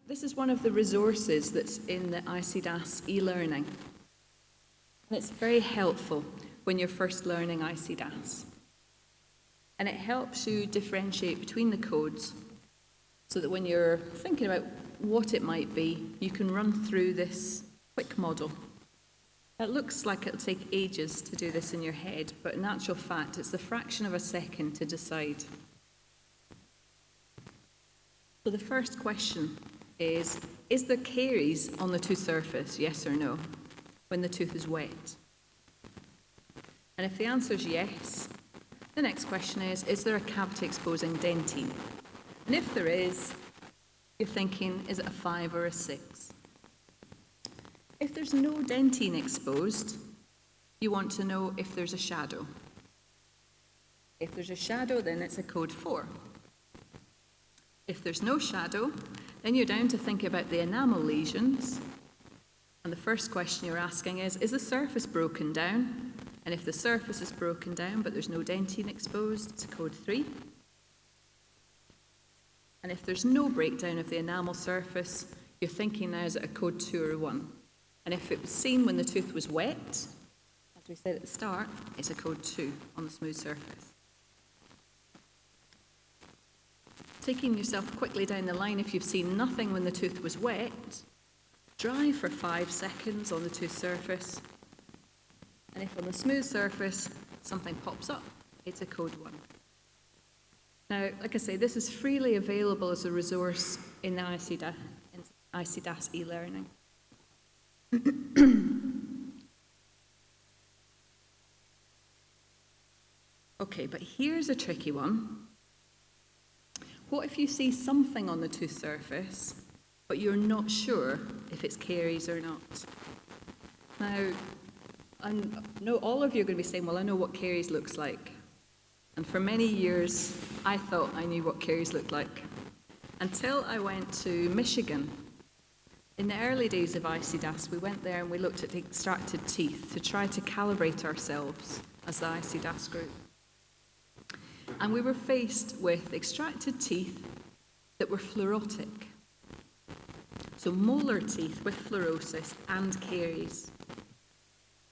this is one of the resources that's in the ICDAS e-learning. And it's very helpful when you're first learning ICDAS. And it helps you differentiate between the codes so that when you're thinking about what it might be, you can run through this quick model. It looks like it'll take ages to do this in your head, but in actual fact, it's a fraction of a second to decide. So the first question is there caries on the tooth surface, yes or no, when the tooth is wet? And if the answer is yes, the next question is there a cavity-exposing dentine? And if there is, you're thinking, is it a 5 or a 6? If there's no dentine exposed, you want to know if there's a shadow. If there's a shadow, then it's a code 4. If there's no shadow, then you're down to think about the enamel lesions. And the first question you're asking is the surface broken down? And if the surface is broken down but there's no dentine exposed, it's a code 3. And if there's no breakdown of the enamel surface, you're thinking now, is it a code 2 or a 1? And if it was seen when the tooth was wet, as we said at the start, it's a code 2 on the smooth surface. Taking yourself quickly down the line, if you've seen nothing when the tooth was wet, dry for 5 seconds on the tooth surface. And if on the smooth surface something pops up, it's a code 1. Now, like I say, this is freely available as a resource in the ICDAS e-learning. Okay, but here's a tricky one. What if you see something on the tooth surface, but you're not sure if it's caries or not? Now, I know all of you are going to be saying, well, I know what caries looks like. And for many years, I thought I knew what caries looked like, until I went to Michigan. In the early days of ICDAS, we went there and we looked at the extracted teeth to try to calibrate ourselves as the ICDAS group. And we were faced with extracted teeth that were fluorotic. So molar teeth with fluorosis and caries.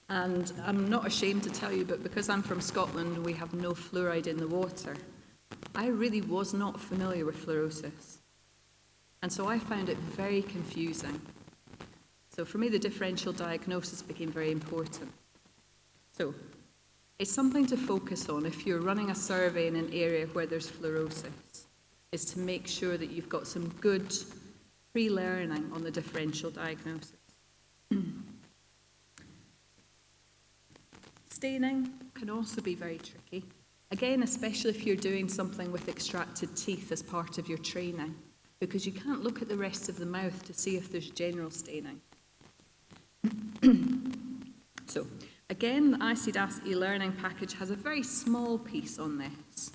And I'm not ashamed to tell you, but because I'm from Scotland, we have no fluoride in the water. I really was not familiar with fluorosis. And so I found it very confusing. So for me, the differential diagnosis became very important. So it's something to focus on if you're running a survey in an area where there's fluorosis, is to make sure that you've got some good pre-learning on the differential diagnosis. Staining can also be very tricky. Again, especially if you're doing something with extracted teeth as part of your training, because you can't look at the rest of the mouth to see if there's general staining. So, again, the ICDAS e-learning package has a very small piece on this.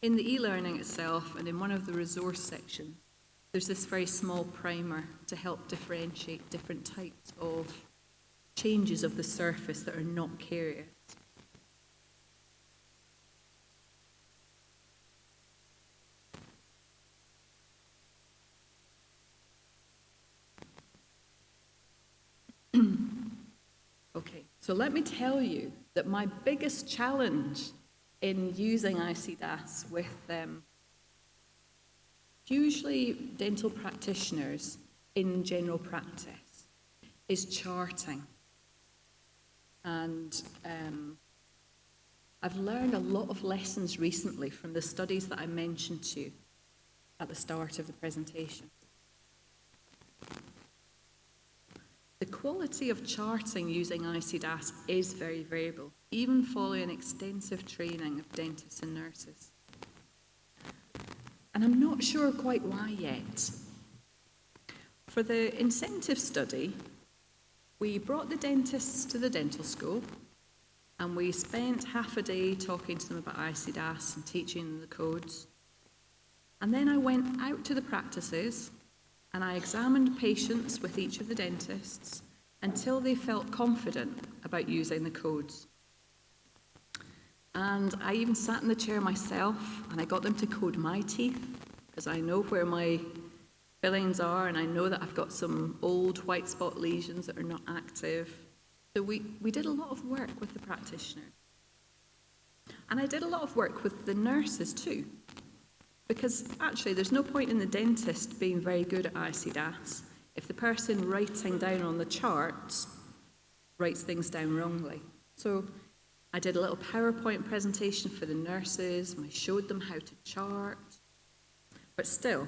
In the e-learning itself and in one of the resource sections, there's this very small primer to help differentiate different types of changes of the surface that are not carious. Okay, so let me tell you that my biggest challenge in using ICDAS with usually dental practitioners in general practice is charting. And I've learned a lot of lessons recently from the studies that I mentioned to you at the start of the presentation. The quality of charting using ICDAS is very variable, even following extensive training of dentists and nurses. And I'm not sure quite why yet. For the incentive study, we brought the dentists to the dental school and we spent half a day talking to them about ICDAS and teaching them the codes. And then I went out to the practices and I examined patients with each of the dentists until they felt confident about using the codes. And I even sat in the chair myself and I got them to code my teeth, because I know where my fillings are, and I know that I've got some old white spot lesions that are not active. So we did a lot of work with the practitioner. And I did a lot of work with the nurses too, because actually there's no point in the dentist being very good at ICDAS if the person writing down on the charts writes things down wrongly. So I did a little PowerPoint presentation for the nurses, and I showed them how to chart, but still,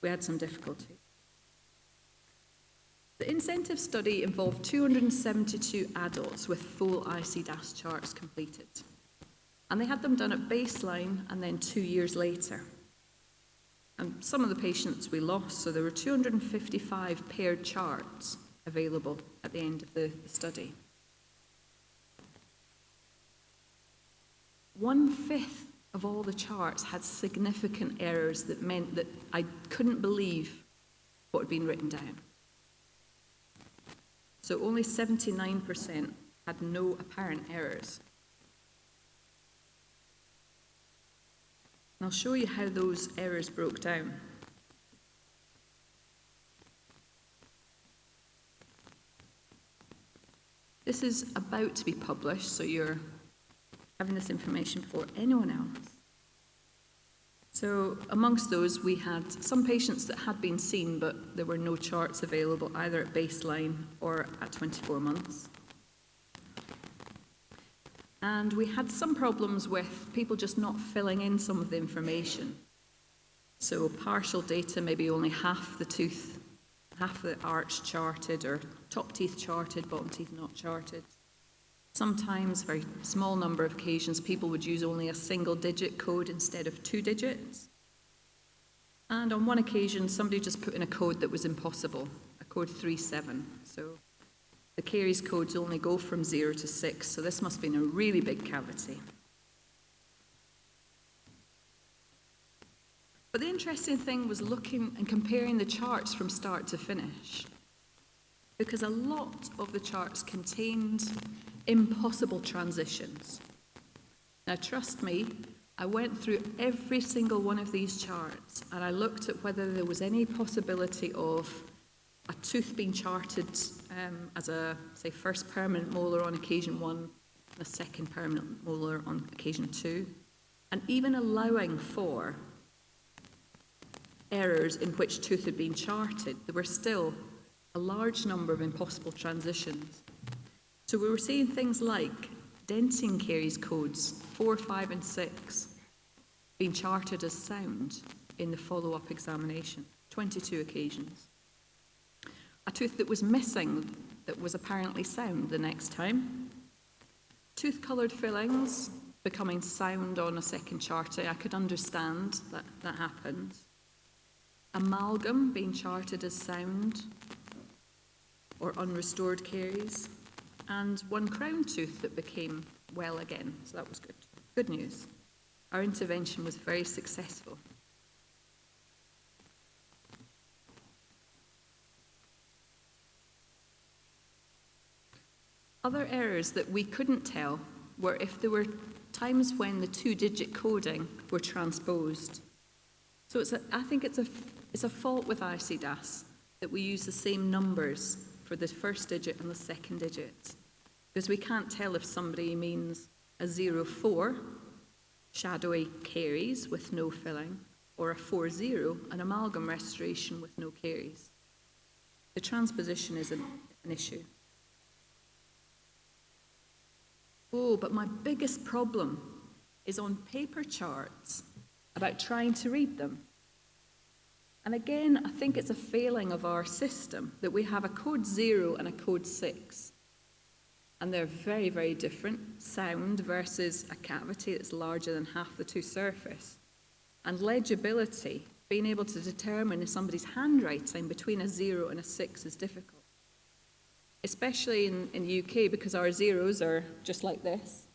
we had some difficulty. The incentive study involved 272 adults with full ICDAS charts completed. And they had them done at baseline and then 2 years later. And some of the patients we lost, so there were 255 paired charts available at the end of the study. 1/5 of all the charts had significant errors that meant that I couldn't believe what had been written down. So only 79% had no apparent errors. And I'll show you how those errors broke down. This is about to be published, so you're having this information before anyone else. So amongst those, we had some patients that had been seen, but there were no charts available either at baseline or at 24 months. And we had some problems with people just not filling in some of the information. So partial data, maybe only half the tooth, half the arch charted, or top teeth charted, bottom teeth not charted. Sometimes, very small number of occasions, people would use only a single-digit code instead of 2 digits. And on one occasion, somebody just put in a code that was impossible, a code 37. So the Caries codes only go from 0 to 6, so this must have been a really big cavity. But the interesting thing was looking and comparing the charts from start to finish, because a lot of the charts contained impossible transitions. Now, trust me, I went through every single one of these charts, and I looked at whether there was any possibility of a tooth being charted as a, say, first permanent molar on occasion 1, and a second permanent molar on occasion 2, and even allowing for errors in which tooth had been charted. There were still a large number of impossible transitions. So we were seeing things like denting caries codes 4, 5, and 6 being charted as sound in the follow-up examination, 22 occasions. A tooth that was missing that was apparently sound the next time. Tooth-coloured fillings becoming sound on a second charting. I could understand that happened. Amalgam being charted as sound or unrestored caries. And one crown tooth that became well again, so that was good. Good news. Our intervention was very successful. Other errors that we couldn't tell were if there were times when the 2-digit coding were transposed. So I think it's a fault with ICDAS that we use the same numbers for the first digit and the second digit, because we can't tell if somebody means a 0-4, shadowy caries with no filling, or a 4-0, an amalgam restoration with no caries. The transposition is an issue. Oh, but my biggest problem is on paper charts about trying to read them. And again, I think it's a failing of our system that we have a code 0 and a code 6. And they're very, very different. Sound versus a cavity that's larger than half the tooth surface. And legibility, being able to determine if somebody's handwriting between a 0 and a 6 is difficult. Especially in the UK, because our zeros are just like this.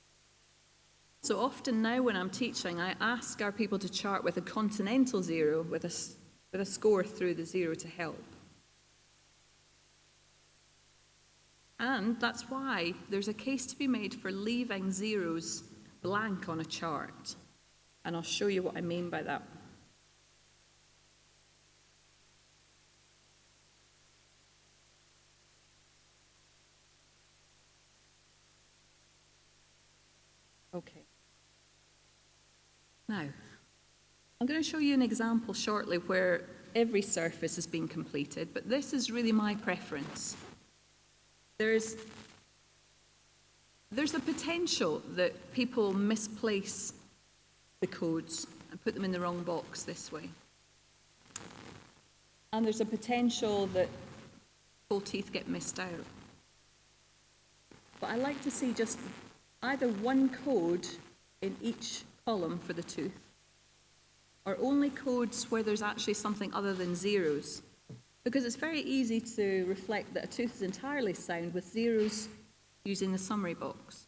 So often now when I'm teaching, I ask our people to chart with a continental 0 with a score through the 0 to help. And that's why there's a case to be made for leaving zeros blank on a chart. And I'll show you what I mean by that. Okay. Now, I'm going to show you an example shortly where every surface has been completed, but this is really my preference. There's a potential that people misplace the codes and put them in the wrong box this way. And there's a potential that full teeth get missed out. But I like to see just either one code in each column for the tooth, or only codes where there's actually something other than zeros. Because it's very easy to reflect that a tooth is entirely sound with zeros using the summary box.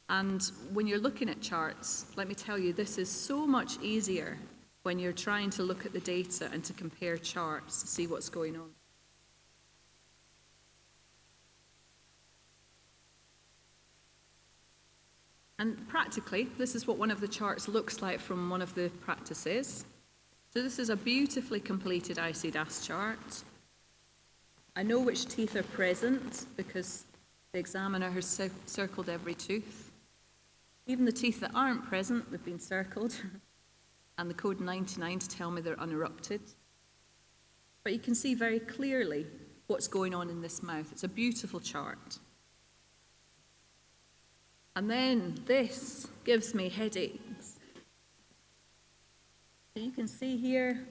And when you're looking at charts, let me tell you, this is so much easier when you're trying to look at the data and to compare charts to see what's going on. And practically, this is what one of the charts looks like from one of the practices. So this is a beautifully completed ICDAS chart. I know which teeth are present because the examiner has circled every tooth. Even the teeth that aren't present, they've been circled. And the code 99 to tell me they're unerupted. But you can see very clearly what's going on in this mouth. It's a beautiful chart. And then this gives me headaches. So you can see here,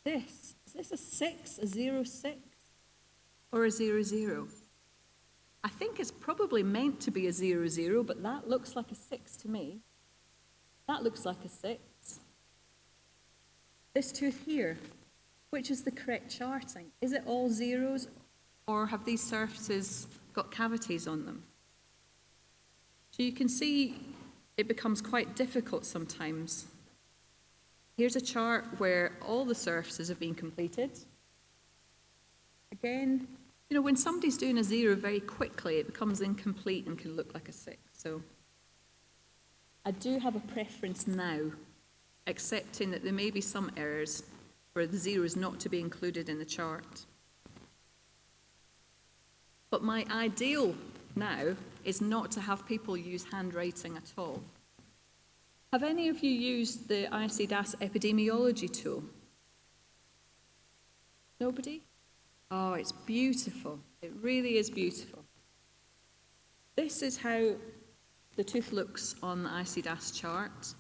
is this a 6, a 0, 6, or a 0, 0? I think it's probably meant to be a 0, 0, but that looks like a 6 to me. That looks like a 6. This tooth here, which is the correct charting? Is it all zeros, or have these surfaces got cavities on them? So you can see it becomes quite difficult sometimes. Here's a chart where all the surfaces have been completed. Again, you know, when somebody's doing a 0 very quickly, it becomes incomplete and can look like a 6. So I do have a preference now, accepting that there may be some errors where the 0 is not to be included in the chart. But my ideal now is not to have people use handwriting at all. Have any of you used the ICDAS epidemiology tool? Nobody? Oh, it's beautiful. It really is beautiful. This is how the tooth looks on the ICDAS chart.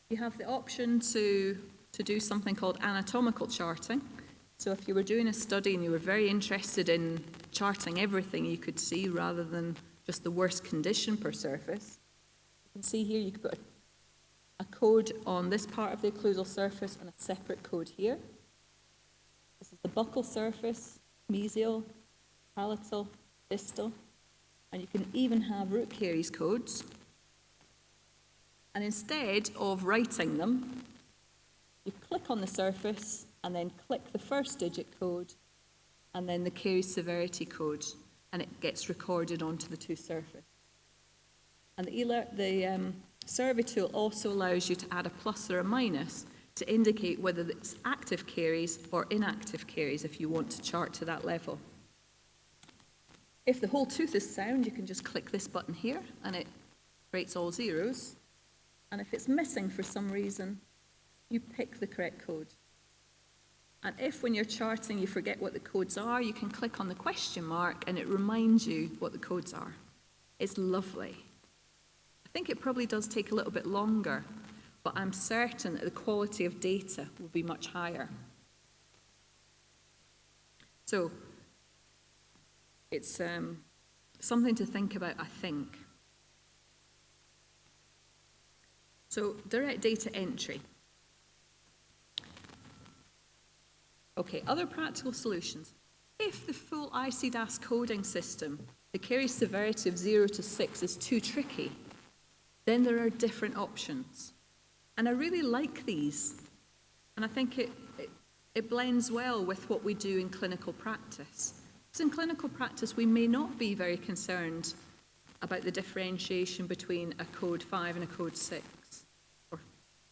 You have the option to do something called anatomical charting. So if you were doing a study and you were very interested in charting everything you could see rather than just the worst condition per surface, you can see here you could put a code on this part of the occlusal surface and a separate code here. This is the buccal surface, mesial, palatal, distal, and you can even have root caries codes. And instead of writing them, you click on the surface and then click the first digit code and then the caries severity code, and it gets recorded onto the tooth surface. And the survey tool also allows you to add a plus or a minus to indicate whether it's active caries or inactive caries if you want to chart to that level. If the whole tooth is sound, you can just click this button here and it creates all zeros. And if it's missing for some reason, you pick the correct code. And if when you're charting you forget what the codes are, you can click on the question mark and it reminds you what the codes are. It's lovely. I think it probably does take a little bit longer, but I'm certain that the quality of data will be much higher. So it's something to think about, I think. So direct data entry. Okay, other practical solutions. If the full ICDAS coding system, the caries severity of 0 to 6 is too tricky, then there are different options. And I really like these. And I think it blends well with what we do in clinical practice. Because in clinical practice, we may not be very concerned about the differentiation between a code 5 and a code 6, or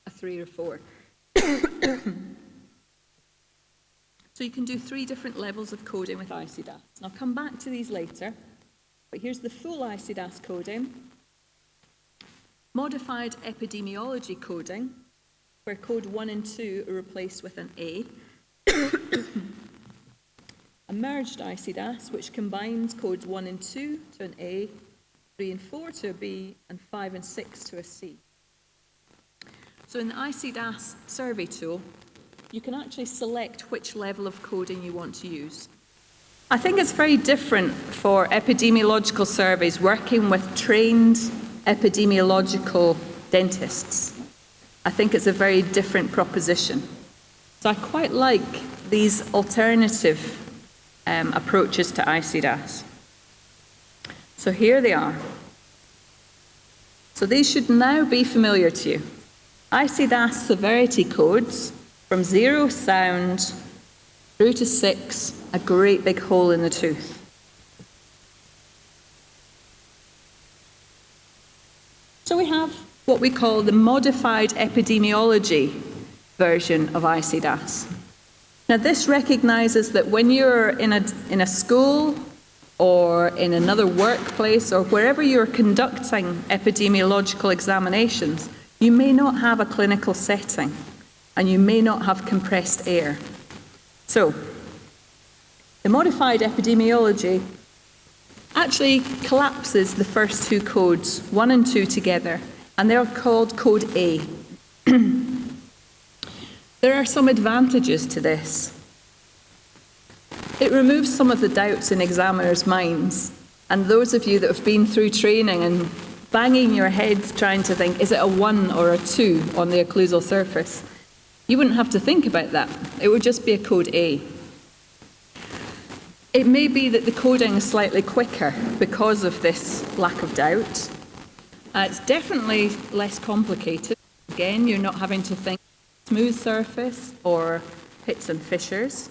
a 3 or 4. So you can do 3 different levels of coding with ICDAS. And I'll come back to these later. But here's the full ICDAS coding. Modified epidemiology coding, where code 1 and 2 are replaced with an A. A merged ICDAS, which combines codes 1 and 2 to an A, 3 and 4 to a B, and 5 and 6 to a C. So in the ICDAS survey tool, you can actually select which level of coding you want to use. I think it's very different for epidemiological surveys working with trained epidemiological dentists. I think it's a very different proposition. So I quite like these alternative approaches to ICDAS. So here they are. So these should now be familiar to you. ICDAS severity codes from 0 sound through to 6, a great big hole in the tooth. So we have what we call the modified epidemiology version of ICDAS. Now this recognizes that when you're in a school or in another workplace or wherever you're conducting epidemiological examinations, you may not have a clinical setting and you may not have compressed air. So, the modified epidemiology actually collapses the first two codes, 1 and 2 together, and they're called code A. There are some advantages to this. It removes some of the doubts in examiners' minds, and those of you that have been through training and banging your heads trying to think, is it a 1 or a 2 on the occlusal surface? You wouldn't have to think about that. It would just be a code A. It may be that the coding is slightly quicker because of this lack of doubt. It's definitely less complicated. Again, you're not having to think smooth surface or pits and fissures.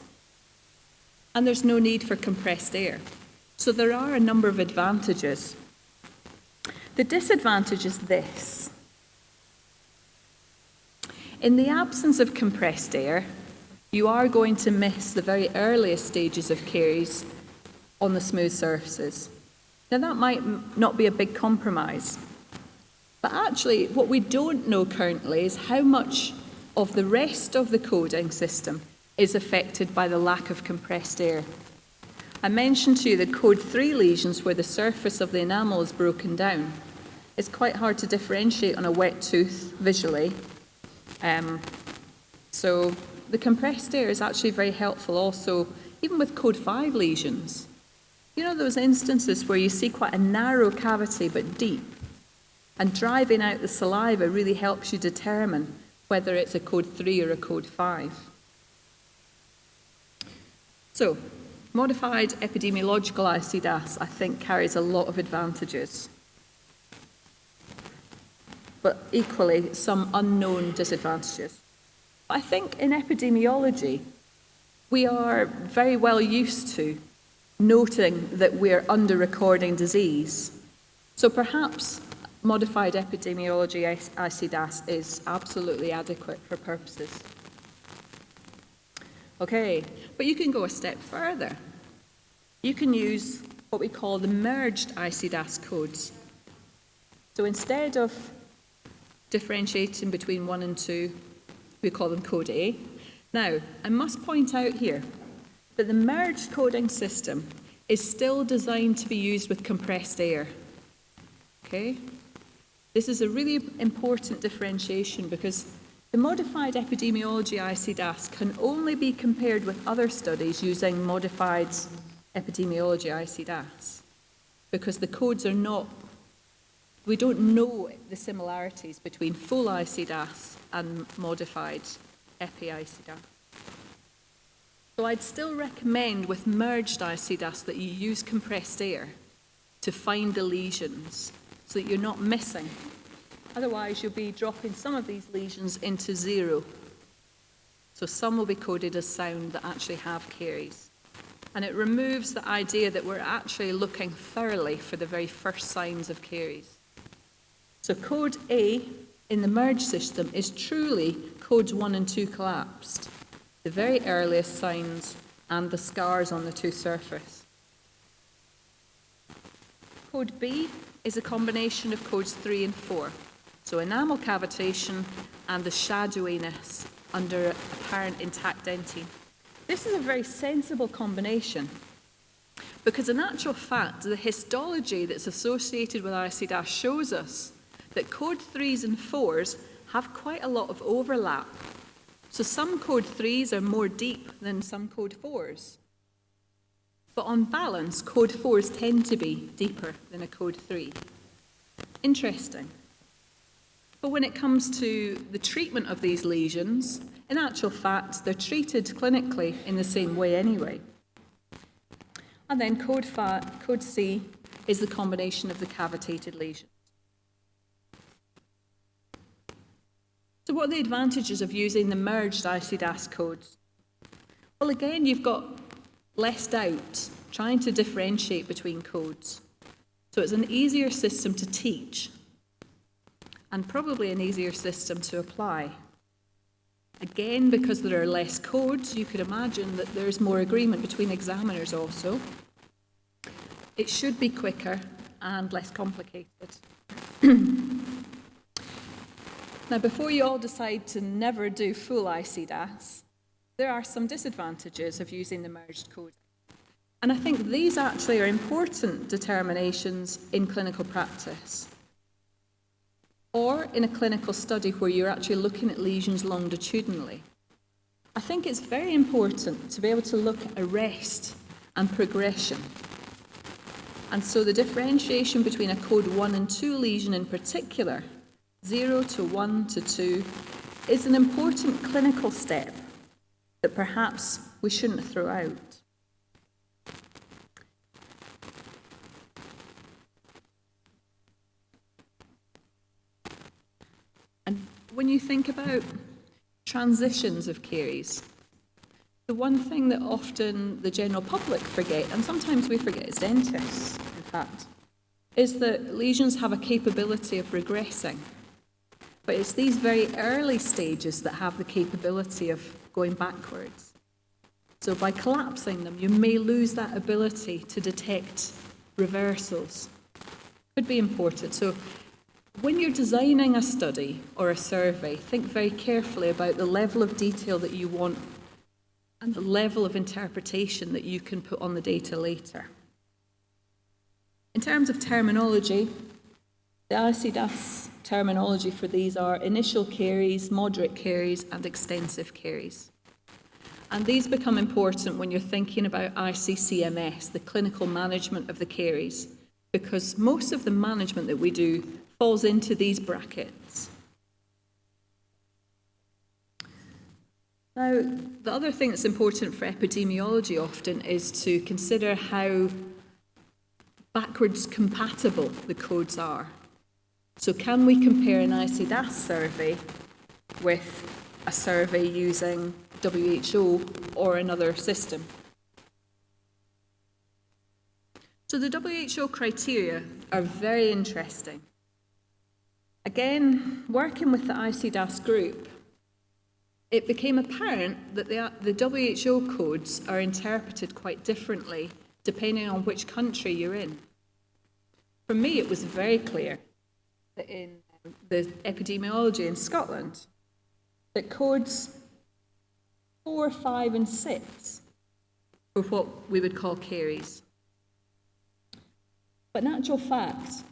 And there's no need for compressed air. So there are a number of advantages. The disadvantage is this. In the absence of compressed air, you are going to miss the very earliest stages of caries on the smooth surfaces. Now that might not be a big compromise, but actually what we don't know currently is how much of the rest of the coding system is affected by the lack of compressed air. I mentioned to you the code 3 lesions where the surface of the enamel is broken down. It's quite hard to differentiate on a wet tooth visually. So the compressed air is actually very helpful also, even with code 5 lesions. You know those instances where you see quite a narrow cavity but deep, and driving out the saliva really helps you determine whether it's a code 3 or a code 5. So, modified epidemiological ICDAS, I think, carries a lot of advantages, but equally some unknown disadvantages. I think in epidemiology, we are very well used to noting that we're under-recording disease. So perhaps modified epidemiology ICDAS is absolutely adequate for purposes. Okay, but you can go a step further. You can use what we call the merged ICDAS codes. So instead of differentiating between 1 and 2, we call them code A. Now, I must point out here that the merged coding system is still designed to be used with compressed air. Okay? This is a really important differentiation because the modified epidemiology ICDAS can only be compared with other studies using modified epidemiology ICDAS because the codes are not, we don't know the similarities between full ICDAS and modified epi-ICDAS. So I'd still recommend with merged ICDAS that you use compressed air to find the lesions so that you're not missing. Otherwise, you'll be dropping some of these lesions into 0. So some will be coded as sound that actually have caries. And it removes the idea that we're actually looking thoroughly for the very first signs of caries. So code A in the merged system is truly codes 1 and 2 collapsed, the very earliest signs and the scars on the tooth surface. Code B is a combination of codes 3 and 4, so enamel cavitation and the shadowiness under apparent intact dentine. This is a very sensible combination because in actual fact, the histology that's associated with IC- shows us that code 3s and 4s have quite a lot of overlap. So some code 3s are more deep than some code 4s. But on balance, code 4s tend to be deeper than a code 3. Interesting. But when it comes to the treatment of these lesions, in actual fact, they're treated clinically in the same way anyway. And then code C is the combination of the cavitated lesions. So what are the advantages of using the merged IC-DAS codes? Well, again, you've got less doubt trying to differentiate between codes. So it's an easier system to teach and probably an easier system to apply. Again, because there are less codes, you could imagine that there's more agreement between examiners also. It should be quicker and less complicated. Now, before you all decide to never do full IC-DAS, there are some disadvantages of using the merged code. And I think these actually are important determinations in clinical practice or in a clinical study where you're actually looking at lesions longitudinally. I think it's very important to be able to look at arrest and progression. And so the differentiation between a code 1 and 2 lesion in particular, 0 to 1 to 2, is an important clinical step that perhaps we shouldn't throw out. And when you think about transitions of caries, the one thing that often the general public forget, and sometimes we forget as dentists, in fact, is that lesions have a capability of regressing. But it's these very early stages that have the capability of going backwards. So by collapsing them, you may lose that ability to detect reversals. Could be important. So when you're designing a study or a survey, think very carefully about the level of detail that you want and the level of interpretation that you can put on the data later. In terms of terminology, the IC-DAS terminology for these are initial caries, moderate caries, and extensive caries. And these become important when you're thinking about ICCMS, the clinical management of the caries, because most of the management that we do falls into these brackets. Now, the other thing that's important for epidemiology often is to consider how backwards compatible the codes are. So can we compare an IC-DAS survey with a survey using WHO or another system? So the WHO criteria are very interesting. Again, working with the IC-DAS group, it became apparent that the WHO codes are interpreted quite differently depending on which country you're in. For me, it was very clear that in the epidemiology in Scotland, that codes 4, 5, and 6 were what we would call caries. But in actual fact,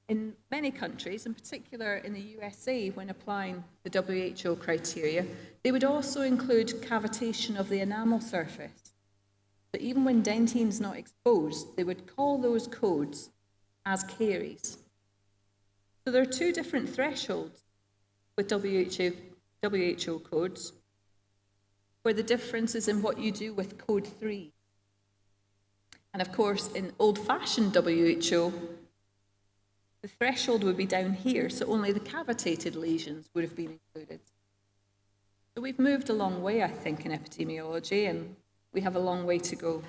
in many countries, in particular in the USA, when applying the WHO criteria, they would also include cavitation of the enamel surface. But even when dentine is not exposed, they would call those codes as caries. So there are two different thresholds with WHO codes, where the difference is in what you do with code 3. And of course, in old-fashioned WHO, the threshold would be down here, so only the cavitated lesions would have been included. So we've moved a long way, I think, in epidemiology, and we have a long way to go.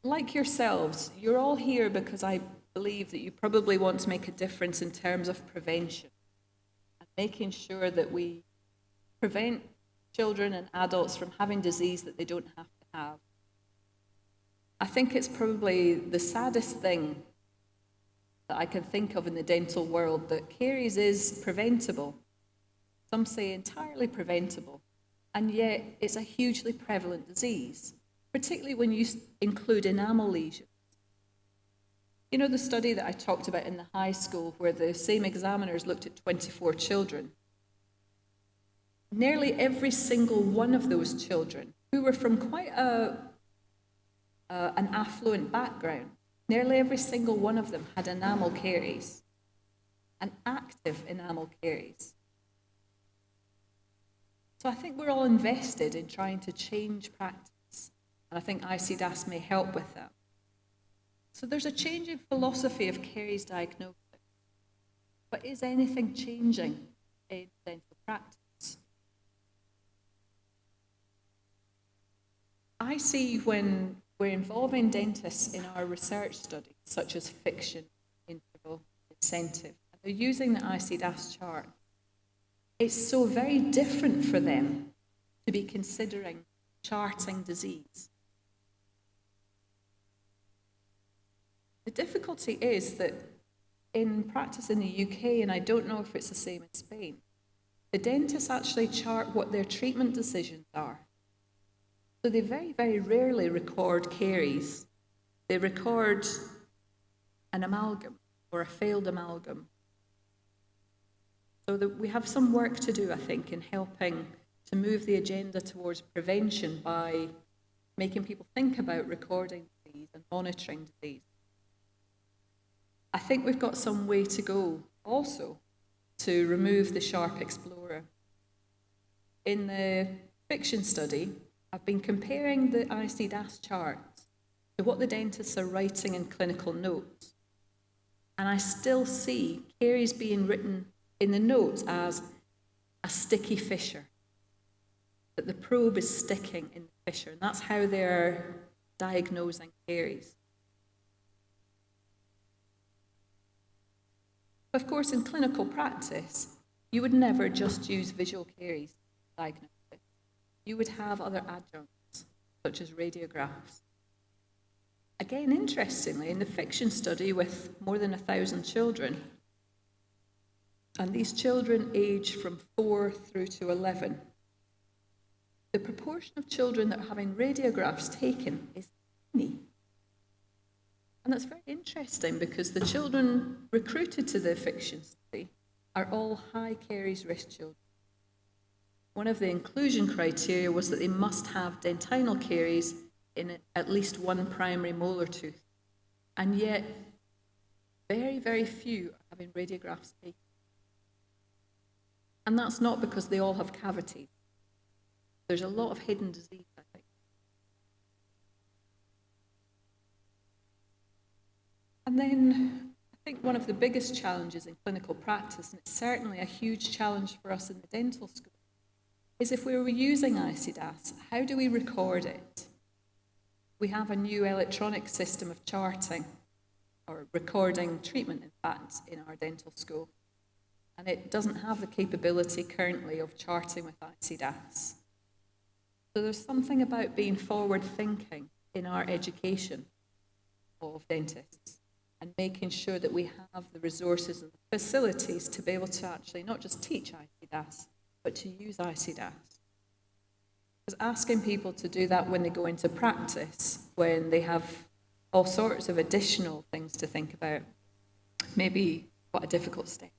Like yourselves, you're all here because I believe that you probably want to make a difference in terms of prevention. And making sure that we prevent children and adults from having disease that they don't have to have. I think it's probably the saddest thing that I can think of in the dental world, that caries is preventable. Some say entirely preventable, and yet it's a hugely prevalent disease, particularly when you include enamel lesions. You know the study that I talked about in the high school where the same examiners looked at 24 children? Nearly every single one of those children, who were from quite an affluent background, nearly every single one of them had enamel caries, an active enamel caries. So I think we're all invested in trying to change practice, and I think ICDAS may help with that. So there's a change in philosophy of caries diagnosis, but is anything changing in dental practice? I see when we're involving dentists in our research studies, such as fiction, interval, incentive, and they're using the ICDAS chart, it's so very different for them to be considering charting disease. The difficulty is that in practice in the UK, and I don't know if it's the same in Spain, the dentists actually chart what their treatment decisions are. So they very, very rarely record caries. They record an amalgam or a failed amalgam. So we have some work to do, I think, in helping to move the agenda towards prevention by making people think about recording disease and monitoring disease. I think we've got some way to go also to remove the sharp explorer. In the fiction study, I've been comparing the ICDAS charts to what the dentists are writing in clinical notes, and I still see caries being written in the notes as a sticky fissure, that the probe is sticking in the fissure, and that's how they're diagnosing caries. Of course, in clinical practice, you would never just use visual caries diagnosis. You would have other adjuncts, such as radiographs. Again, interestingly, in the fiction study with more than 1,000 children, and these children age from 4 through to 11, the proportion of children that are having radiographs taken is tiny. And that's very interesting because the children recruited to the fiction study are all high caries risk children. One of the inclusion criteria was that they must have dentinal caries in at least one primary molar tooth. And yet, very, very few are having radiographs taken. And that's not because they all have cavities. There's a lot of hidden disease, I think. And then I think one of the biggest challenges in clinical practice, and it's certainly a huge challenge for us in the dental school, is if we were using ICDAS, how do we record it? We have a new electronic system of charting, or recording treatment, in fact, in our dental school. And it doesn't have the capability currently of charting with ICDAS. So there's something about being forward-thinking in our education of dentists and making sure that we have the resources and the facilities to be able to actually not just teach ICDAS, but to use ICDAS. Because asking people to do that when they go into practice, when they have all sorts of additional things to think about, may be quite a difficult step.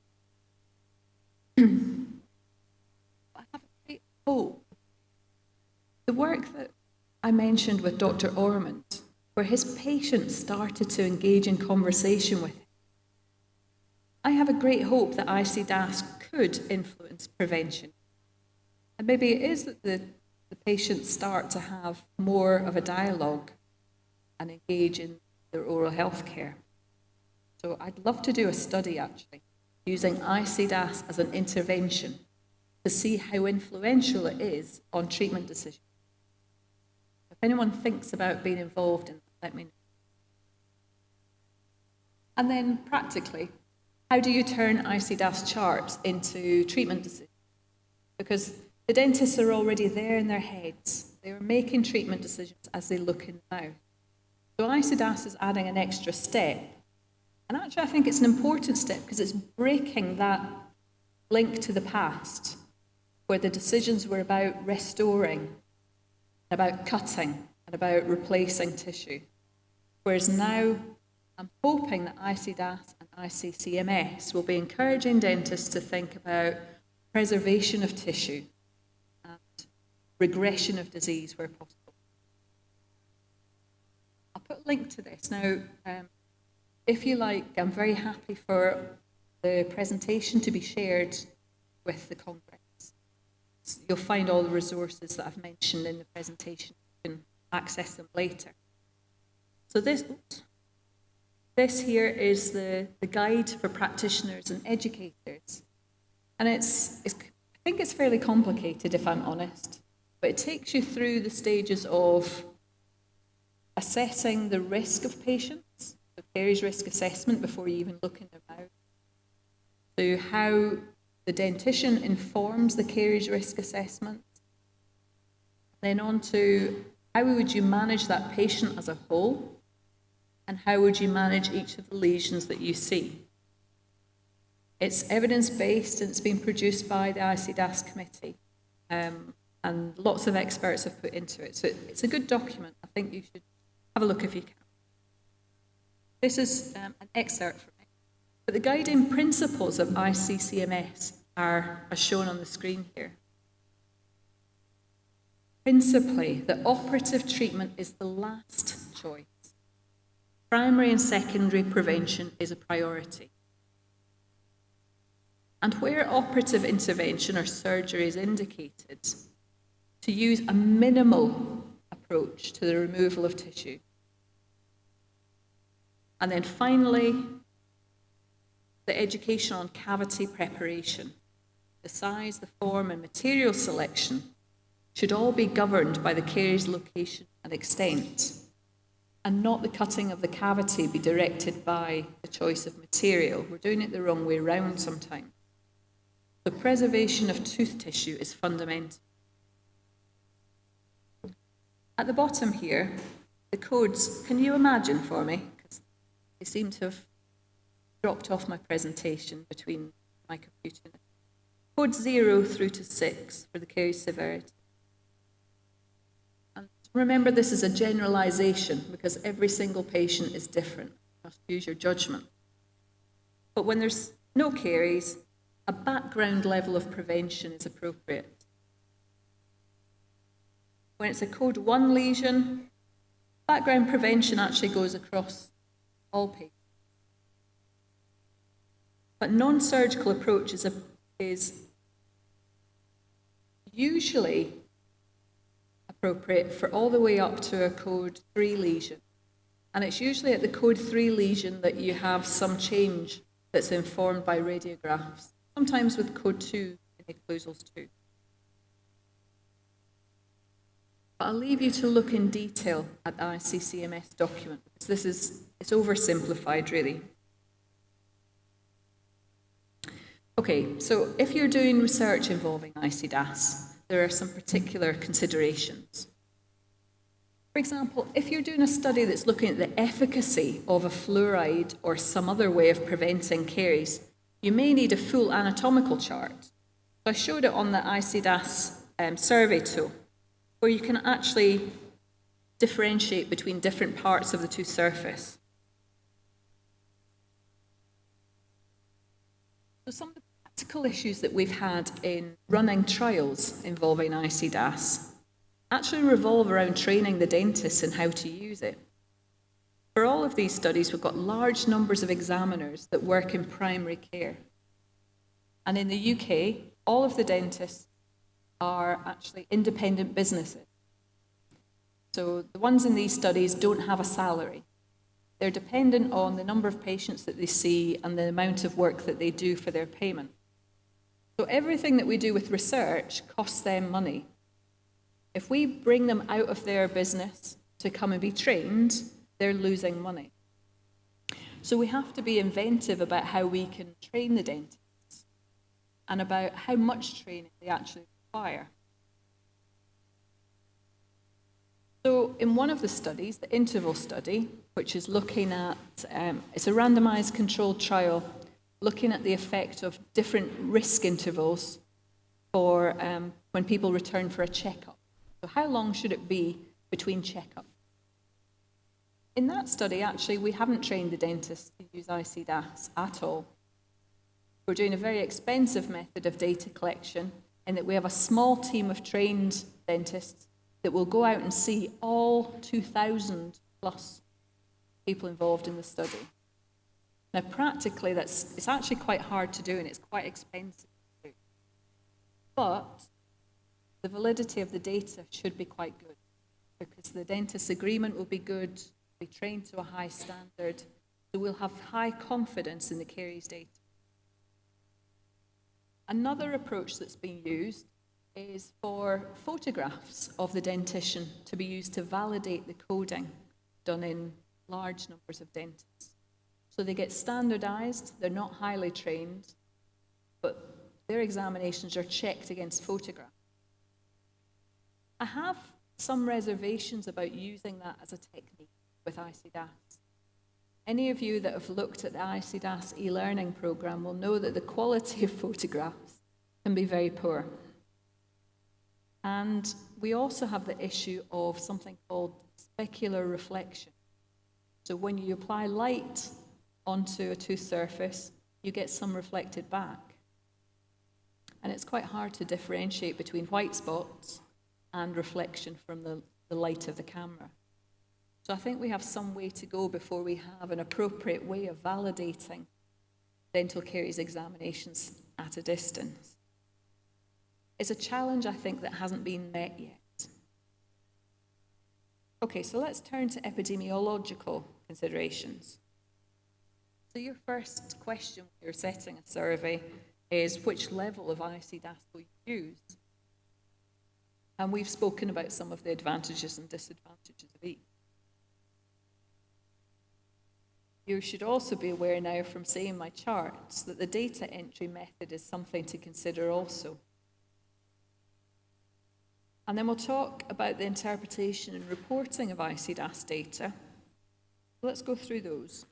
I have a great hope. The work that I mentioned with Dr. Ormond, where his patients started to engage in conversation with him, I have a great hope that ICDAS could influence prevention. And maybe it is that the patients start to have more of a dialogue and engage in their oral health care. So I'd love to do a study, actually, using ICDAS as an intervention to see how influential it is on treatment decisions. If anyone thinks about being involved in that, let me know. And then practically, How do you turn ICDAS charts into treatment decisions? Because the dentists are already there in their heads. They're making treatment decisions as they look in the mouth. So ICDAS is adding an extra step. And actually, I think it's an important step because it's breaking that link to the past, where the decisions were about restoring, about cutting, and about replacing tissue. Whereas now, I'm hoping that ICDAS and ICCMS will be encouraging dentists to think about preservation of tissue and regression of disease where possible. I'll put a link to this. Now, if you like, I'm very happy for the presentation to be shared with the Congress. You'll find all the resources that I've mentioned in the presentation. You can access them later. So this here is the guide for practitioners and educators. And I think it's fairly complicated, if I'm honest, but it takes you through the stages of assessing the risk of patients, the caries risk assessment before you even look in their mouth, to how the dentition informs the caries risk assessment, then on to how would you manage that patient as a whole, and how would you manage each of the lesions that you see. It's evidence-based and it's been produced by the ICDAS committee, and lots of experts have put into it. So it's a good document. I think you should have a look if you can. This is an excerpt from it. But the guiding principles of ICCMS are as shown on the screen here. Principally, the operative treatment is the last choice. Primary and secondary prevention is a priority. And where operative intervention or surgery is indicated, to use a minimal approach to the removal of tissue. And then finally, the education on cavity preparation. The size, the form, and material selection should all be governed by the caries location and extent, and not the cutting of the cavity be directed by the choice of material. We're doing it the wrong way round sometimes. The preservation of tooth tissue is fundamental. At the bottom here, the codes, can you imagine for me? Because they seem to have dropped off my presentation between my computer and code 0 through to 6 for the caries severity. And remember, this is a generalization because every single patient is different. You must use your judgment. But when there's no caries, a background level of prevention is appropriate. When it's a code 1 lesion, background prevention actually goes across all patients. But non-surgical approach is usually appropriate for all the way up to a code 3 lesion. And it's usually at the code 3 lesion that you have some change that's informed by radiographs, sometimes with code 2 in occlusals too. But I'll leave you to look in detail at the ICCMS document, because it's oversimplified really. Okay, so if you're doing research involving ICDAS, there are some particular considerations. For example, if you're doing a study that's looking at the efficacy of a fluoride or some other way of preventing caries, you may need a full anatomical chart. So I showed it on the ICDAS survey tool, where you can actually differentiate between different parts of the tooth surface. So some of the practical issues that we've had in running trials involving ICDAS actually revolve around training the dentists in how to use it. For all of these studies, we've got large numbers of examiners that work in primary care. And in the UK, all of the dentists are actually independent businesses. So the ones in these studies don't have a salary. They're dependent on the number of patients that they see and the amount of work that they do for their payment. So everything that we do with research costs them money. If we bring them out of their business to come and be trained, they're losing money. So we have to be inventive about how we can train the dentists and about how much training they actually require. So in one of the studies, the interval study, which is looking at, it's a randomized controlled trial looking at the effect of different risk intervals for when people return for a checkup. So how long should it be between checkups? In that study, actually, we haven't trained the dentists to use ICDAS at all. We're doing a very expensive method of data collection in that we have a small team of trained dentists that will go out and see all 2,000 plus people involved in the study. Now, practically, it's actually quite hard to do and it's quite expensive to do. But the validity of the data should be quite good because the dentist's agreement will be good, be trained to a high standard, so we'll have high confidence in the Caries data. Another approach that's being used is for photographs of the dentition to be used to validate the coding done in large numbers of dentists. So they get standardized, they're not highly trained, but their examinations are checked against photographs. I have some reservations about using that as a technique with ICDAS. Any of you that have looked at the ICDAS e-learning program will know that the quality of photographs can be very poor. And we also have the issue of something called specular reflection. So when you apply light onto a tooth surface, you get some reflected back. And it's quite hard to differentiate between white spots and reflection from the light of the camera. So I think we have some way to go before we have an appropriate way of validating dental caries examinations at a distance. It's a challenge, I think, that hasn't been met yet. Okay, so let's turn to epidemiological considerations. So your first question when you're setting a survey is which level of ICDAS will you use? And we've spoken about some of the advantages and disadvantages of each. You should also be aware now from seeing my charts that the data entry method is something to consider also. And then we'll talk about the interpretation and reporting of ICDAS data. Let's go through those.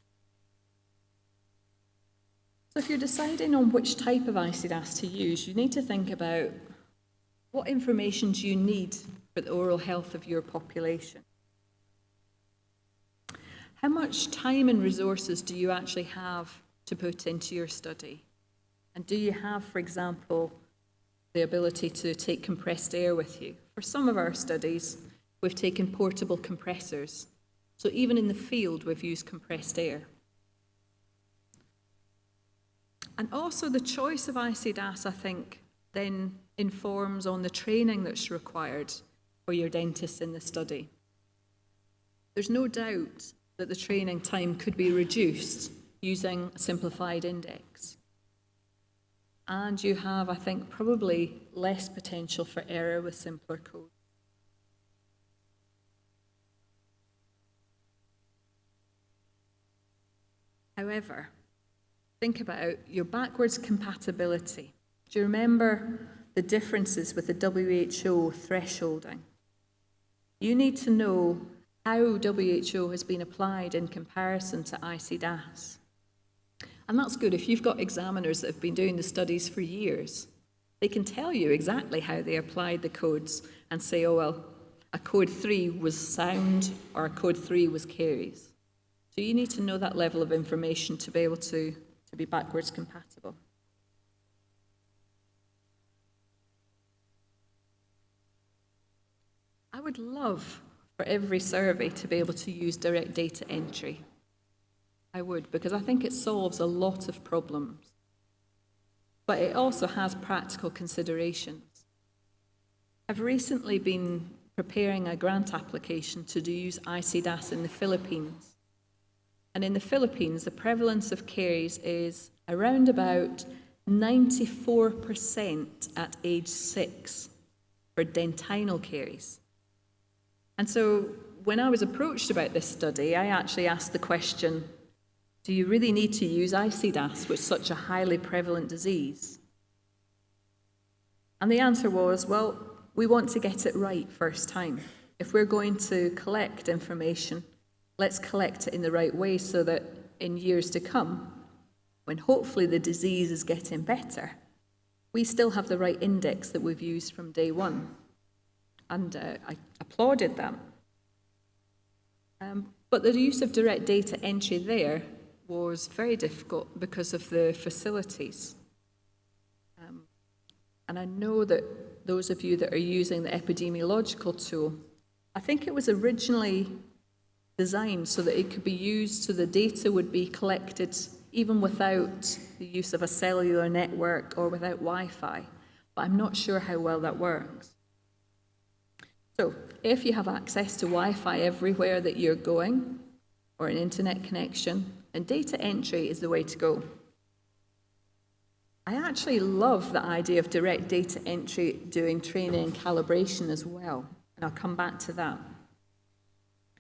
So if you're deciding on which type of ICDAS to use, you need to think about what information do you need for the oral health of your population. How much time and resources do you actually have to put into your study? And do you have, for example, the ability to take compressed air with you? For some of our studies, we've taken portable compressors. So even in the field, we've used compressed air. And also the choice of ICDAS, I think, then informs on the training that's required for your dentists in the study. There's no doubt that the training time could be reduced using a simplified index. And you have, I think, probably less potential for error with simpler code. However, think about your backwards compatibility. Do you remember the differences with the WHO thresholding? You need to know how WHO has been applied in comparison to ICDAS. And that's good if you've got examiners that have been doing the studies for years. They can tell you exactly how they applied the codes and say, oh, well, a code 3 was sound or a code 3 was caries. So you need to know that level of information to be able to be backwards compatible. I would love for every survey to be able to use direct data entry. I would, because I think it solves a lot of problems. But it also has practical considerations. I've recently been preparing a grant application to use ICDAS in the Philippines. And in the Philippines, the prevalence of caries is around about 94% at age 6 for dentinal caries. And so when I was approached about this study, I actually asked the question, Do you really need to use ICDAS with such a highly prevalent disease? And the answer was, well, we want to get it right first time. If we're going to collect information, let's collect it in the right way so that in years to come, when hopefully the disease is getting better, we still have the right index that we've used from day one. And I applauded that. But the use of direct data entry there was very difficult because of the facilities. And I know that those of you that are using the epidemiological tool, I think it was originally designed so that it could be used so the data would be collected even without the use of a cellular network or without Wi-Fi. But I'm not sure how well that works. So if you have access to Wi-Fi everywhere that you're going, or an internet connection, and data entry is the way to go. I actually love the idea of direct data entry doing training and calibration as well, and I'll come back to that.